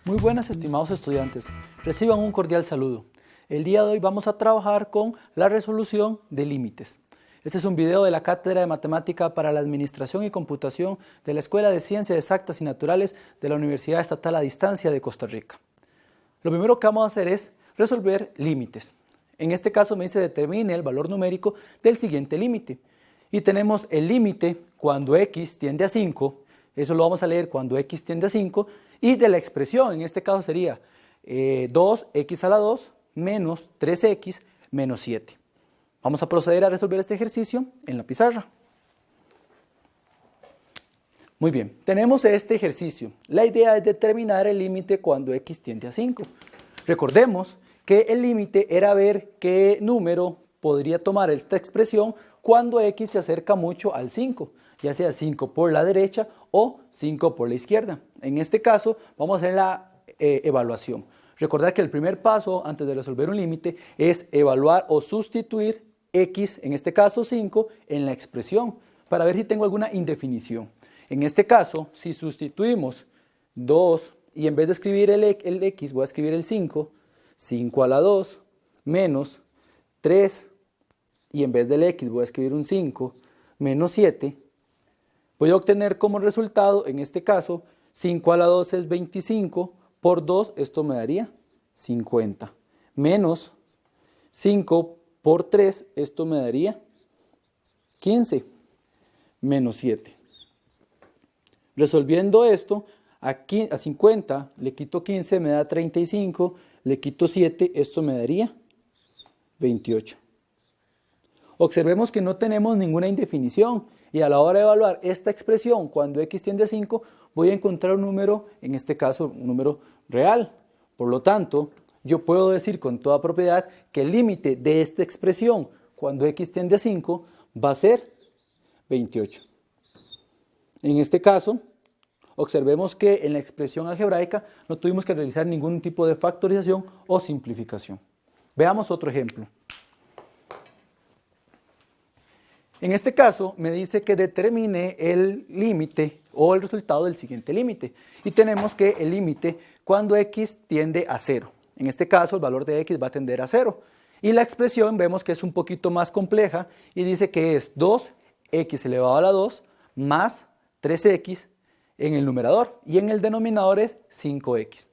Muy buenas, estimados estudiantes, reciban un cordial saludo. El día de hoy vamos a trabajar con la resolución de límites. Este es un video de la Cátedra de Matemática para la Administración y Computación de la Escuela de Ciencias Exactas y Naturales de la Universidad Estatal a Distancia de Costa Rica. Lo primero que vamos a hacer es resolver límites. En este caso me dice determine el valor numérico del siguiente límite. Y tenemos el límite cuando x tiende a 5, eso lo vamos a leer cuando x tiende a 5, y de la expresión, en este caso sería 2x a la 2 menos 3x menos 7. Vamos a proceder a resolver este ejercicio en la pizarra. Muy bien, tenemos este ejercicio. La idea es determinar el límite cuando x tiende a 5. Recordemos que el límite era ver qué número podría tomar esta expresión cuando x se acerca mucho al 5, ya sea 5 por la derecha o 5 por la izquierda. En este caso vamos a hacer la evaluación. Recordar que el primer paso antes de resolver un límite es evaluar o sustituir x, en este caso 5, en la expresión para ver si tengo alguna indefinición. En este caso, si sustituimos 2 y en vez de escribir el x voy a escribir el 5, 5 a la 2 menos 3 y en vez del x voy a escribir un 5 menos 7, voy a obtener como resultado, en este caso, 5 a la 2 es 25, por 2 esto me daría 50, menos 5 por 3 esto me daría 15, menos 7. Resolviendo esto, aquí a 50 le quito 15, me da 35, le quito 7, esto me daría 28. Observemos que no tenemos ninguna indefinición y a la hora de evaluar esta expresión cuando x tiende a 5 voy a encontrar un número, en este caso un número real. Por lo tanto, yo puedo decir con toda propiedad que el límite de esta expresión cuando x tiende a 5 va a ser 28. En este caso, observemos que en la expresión algebraica no tuvimos que realizar ningún tipo de factorización o simplificación. Veamos otro ejemplo. En este caso me dice que determine el límite o el resultado del siguiente límite. Y tenemos que el límite cuando x tiende a 0. En este caso el valor de x va a tender a 0. Y la expresión vemos que es un poquito más compleja y dice que es 2x elevado a la 2 más 3x en el numerador y en el denominador es 5x.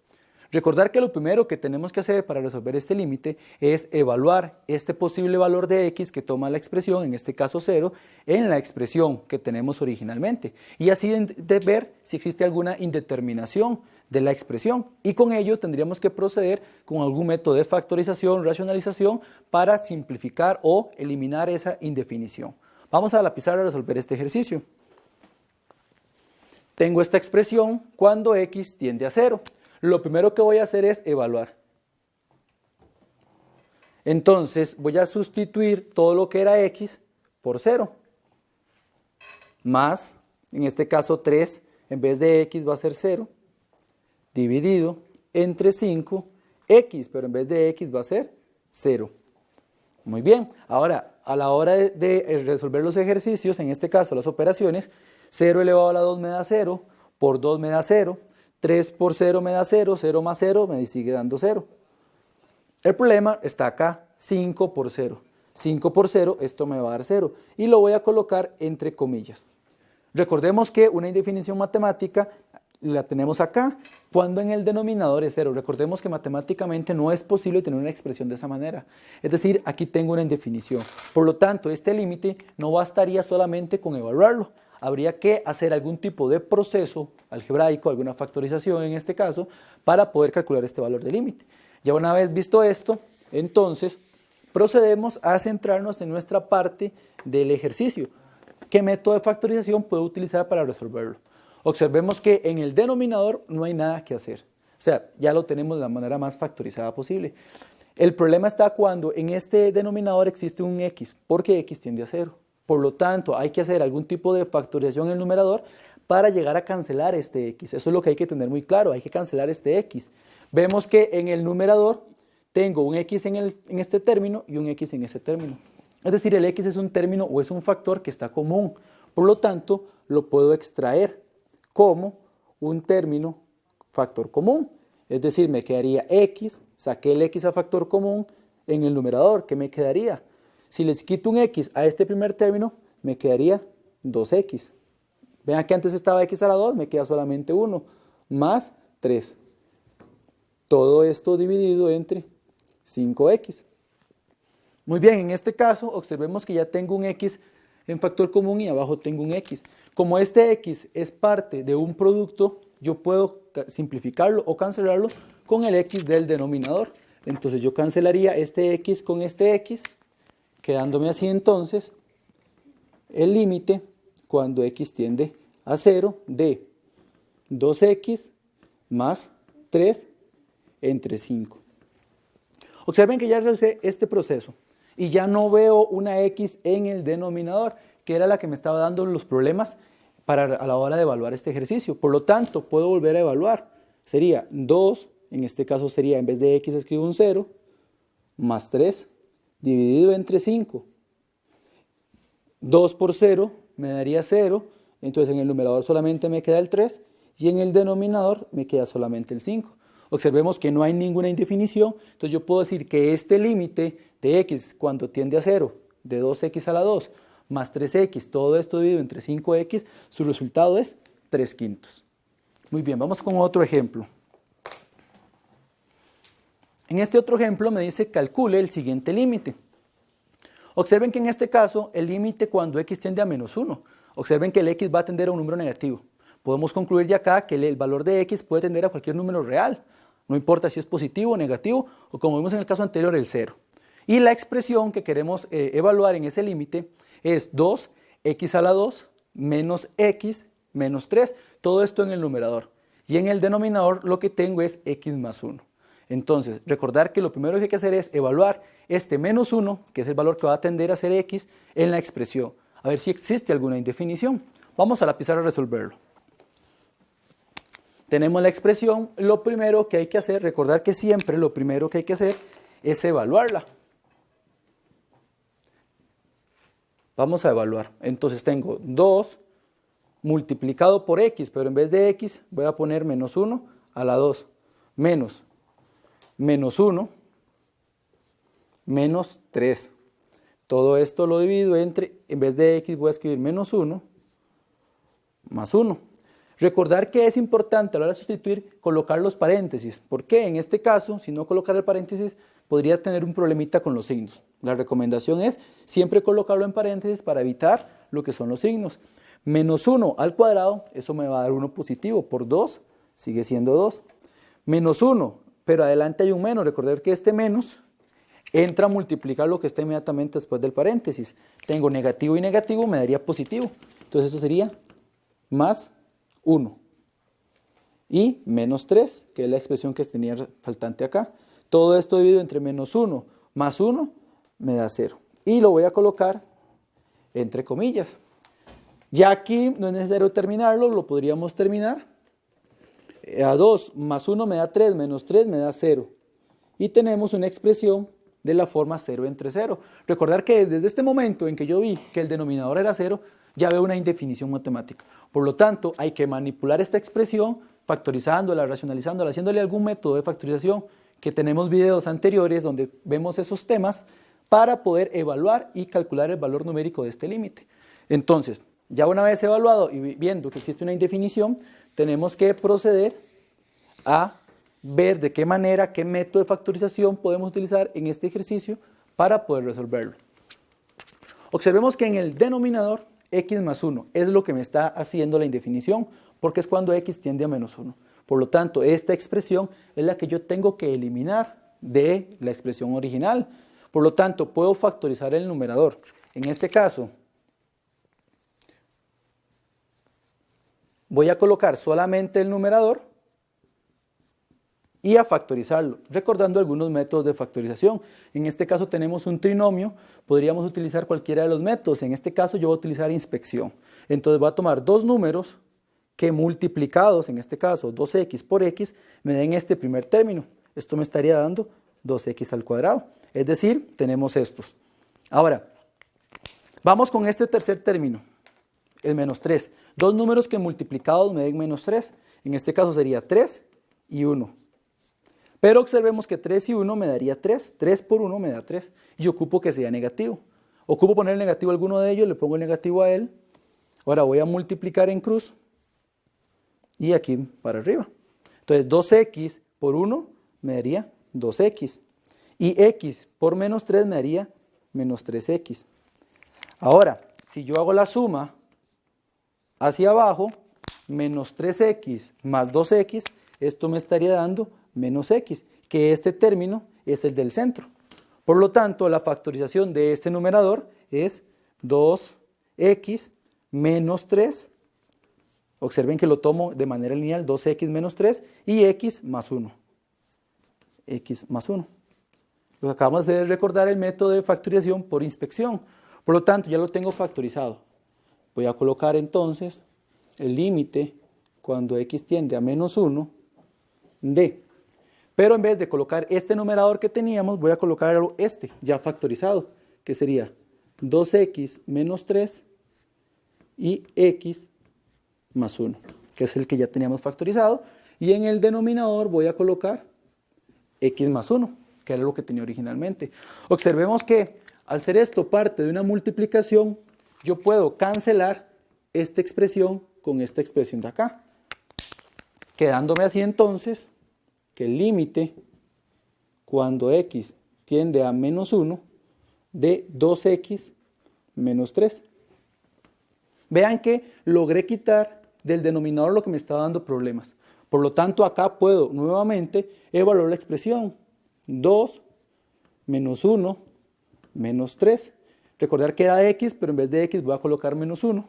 Recordar que lo primero que tenemos que hacer para resolver este límite es evaluar este posible valor de x que toma la expresión, en este caso 0, en la expresión que tenemos originalmente y así de ver si existe alguna indeterminación de la expresión y con ello tendríamos que proceder con algún método de factorización, racionalización para simplificar o eliminar esa indefinición. Vamos a la pizarra a resolver este ejercicio. Tengo esta expresión cuando x tiende a 0. Lo primero que voy a hacer es evaluar. Entonces voy a sustituir todo lo que era x por 0. Más, en este caso 3, en vez de x va a ser 0, dividido entre 5, x, pero en vez de x va a ser 0. Muy bien, ahora a la hora de resolver los ejercicios, en este caso las operaciones, 0 elevado a la 2 me da 0, por 2 me da 0, 3 por 0 me da 0, 0 más 0 me sigue dando 0. El problema está acá, 5 por 0. 5 por 0, esto me va a dar 0. Y lo voy a colocar entre comillas. Recordemos que una indefinición matemática la tenemos acá, cuando en el denominador es 0. Recordemos que matemáticamente no es posible tener una expresión de esa manera. Es decir, aquí tengo una indefinición. Por lo tanto, este límite no bastaría solamente con evaluarlo. Habría que hacer algún tipo de proceso algebraico, alguna factorización en este caso, para poder calcular este valor de límite. Ya una vez visto esto, entonces procedemos a centrarnos en nuestra parte del ejercicio. ¿Qué método de factorización puedo utilizar para resolverlo? Observemos que en el denominador no hay nada que hacer. O sea, ya lo tenemos de la manera más factorizada posible. El problema está cuando en este denominador existe un x, porque x tiende a 0. Por lo tanto, hay que hacer algún tipo de factorización en el numerador para llegar a cancelar este x. Eso es lo que hay que tener muy claro, hay que cancelar este x. Vemos que en el numerador tengo un x en este término y un x en este término. Es decir, el x es un término o es un factor que está común. Por lo tanto, lo puedo extraer como un término factor común. Es decir, me quedaría x, saqué el x a factor común en el numerador. ¿Qué me quedaría? Si les quito un x a este primer término, me quedaría 2x. Vean que antes estaba x a la 2, me queda solamente 1, más 3. Todo esto dividido entre 5x. Muy bien, en este caso observemos que ya tengo un x en factor común y abajo tengo un x. Como este x es parte de un producto, yo puedo simplificarlo o cancelarlo con el x del denominador. Entonces yo cancelaría este x con este x, quedándome así entonces el límite cuando x tiende a 0 de 2x más 3 entre 5. Observen que ya realicé este proceso y ya no veo una x en el denominador, que era la que me estaba dando los problemas a la hora de evaluar este ejercicio. Por lo tanto, puedo volver a evaluar. Sería 2, en este caso sería, en vez de x escribo un 0, más 3, dividido entre 5. 2 por 0 me daría 0, entonces en el numerador solamente me queda el 3 y en el denominador me queda solamente el 5. Observemos que no hay ninguna indefinición, entonces yo puedo decir que este límite de x cuando tiende a 0, de 2x a la 2, más 3x, todo esto dividido entre 5x, su resultado es 3/5. Muy bien, vamos con otro ejemplo. En este otro ejemplo me dice calcule el siguiente límite. Observen que en este caso el límite cuando x tiende a menos 1. Observen que el x va a tender a un número negativo. Podemos concluir de acá que el valor de x puede tender a cualquier número real. No importa si es positivo o negativo o como vimos en el caso anterior el 0. Y la expresión que queremos evaluar en ese límite es 2x a la 2 menos x menos 3. Todo esto en el numerador. Y en el denominador lo que tengo es x más 1. Entonces, recordar que lo primero que hay que hacer es evaluar este menos 1, que es el valor que va a tender a ser x, en la expresión. A ver si existe alguna indefinición. Vamos a la pizarra a resolverlo. Tenemos la expresión, lo primero que hay que hacer, recordar que siempre lo primero que hay que hacer es evaluarla. Vamos a evaluar. Entonces tengo 2 multiplicado por x, pero en vez de x voy a poner menos 1 a la 2, menos 1 menos 3. Todo esto lo divido entre, en vez de x voy a escribir menos 1 más 1. Recordar que es importante a la hora de sustituir colocar los paréntesis. ¿Por qué? En este caso, si no colocar el paréntesis, podría tener un problemita con los signos. La recomendación es siempre colocarlo en paréntesis para evitar lo que son los signos. Menos 1 al cuadrado, eso me va a dar 1 positivo, por 2 sigue siendo 2. Menos 1, pero adelante hay un menos, recordar que este menos entra a multiplicar lo que está inmediatamente después del paréntesis. Tengo negativo y negativo, me daría positivo. Entonces eso sería más 1. Y menos 3, que es la expresión que tenía faltante acá. Todo esto dividido entre menos 1 más 1 me da 0. Y lo voy a colocar entre comillas. Ya aquí no es necesario terminarlo, lo podríamos terminar. A 2 más 1 me da 3, menos 3 me da 0. Y tenemos una expresión de la forma 0 entre 0. Recordar que desde este momento en que yo vi que el denominador era 0, ya veo una indefinición matemática. Por lo tanto, hay que manipular esta expresión, factorizándola, racionalizándola, haciéndole algún método de factorización, que tenemos videos anteriores donde vemos esos temas, para poder evaluar y calcular el valor numérico de este límite. Entonces, ya una vez evaluado y viendo que existe una indefinición, tenemos que proceder a ver de qué manera, qué método de factorización podemos utilizar en este ejercicio para poder resolverlo. Observemos que en el denominador x más 1 es lo que me está haciendo la indefinición, porque es cuando x tiende a menos 1. Por lo tanto, esta expresión es la que yo tengo que eliminar de la expresión original. Por lo tanto, puedo factorizar el numerador. En este caso, voy a colocar solamente el numerador y a factorizarlo, recordando algunos métodos de factorización. En este caso tenemos un trinomio, podríamos utilizar cualquiera de los métodos. En este caso yo voy a utilizar inspección. Entonces voy a tomar dos números que multiplicados, en este caso 2x por x, me den este primer término. Esto me estaría dando 2x al cuadrado. Es decir, tenemos estos. Ahora, vamos con este tercer término, el menos 3. Dos números que multiplicados me den menos 3. En este caso sería 3 y 1. Pero observemos que 3 y 1 me daría 3. 3 por 1 me da 3. Y ocupo que sea negativo. Ocupo poner el negativo a alguno de ellos, le pongo el negativo a él. Ahora voy a multiplicar en cruz y aquí para arriba. Entonces 2x por 1 me daría 2x. Y x por menos 3 me daría menos 3x. Ahora, si yo hago la suma hacia abajo, menos 3x más 2x, esto me estaría dando menos x, que este término es el del centro. Por lo tanto, la factorización de este numerador es 2x menos 3. Observen que lo tomo de manera lineal, 2x menos 3 y x más 1. X más 1. Lo que acabamos de hacer es recordar el método de factorización por inspección. Por lo tanto, ya lo tengo factorizado. Voy a colocar entonces el límite cuando x tiende a menos 1 de. Pero en vez de colocar este numerador que teníamos, voy a colocar este ya factorizado, que sería 2x menos 3 y x más 1, que es el que ya teníamos factorizado. Y en el denominador voy a colocar x más 1, que era lo que tenía originalmente. Observemos que al ser esto parte de una multiplicación, yo puedo cancelar esta expresión con esta expresión de acá, quedándome así entonces que el límite cuando x tiende a menos 1 de 2x menos 3. Vean que logré quitar del denominador lo que me estaba dando problemas. Por lo tanto, acá puedo nuevamente evaluar la expresión 2 menos 1 menos 3. Recordar que era x, pero en vez de x voy a colocar menos 1.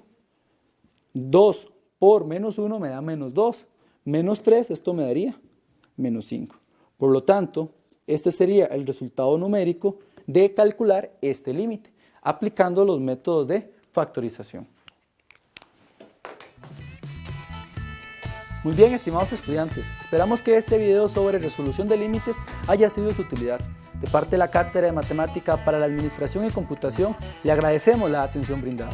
2 por menos 1 me da menos 2. Menos 3, esto me daría menos 5. Por lo tanto, este sería el resultado numérico de calcular este límite, aplicando los métodos de factorización. Muy bien, estimados estudiantes, esperamos que este video sobre resolución de límites haya sido de su utilidad. De parte de la Cátedra de Matemática para la Administración y Computación, le agradecemos la atención brindada.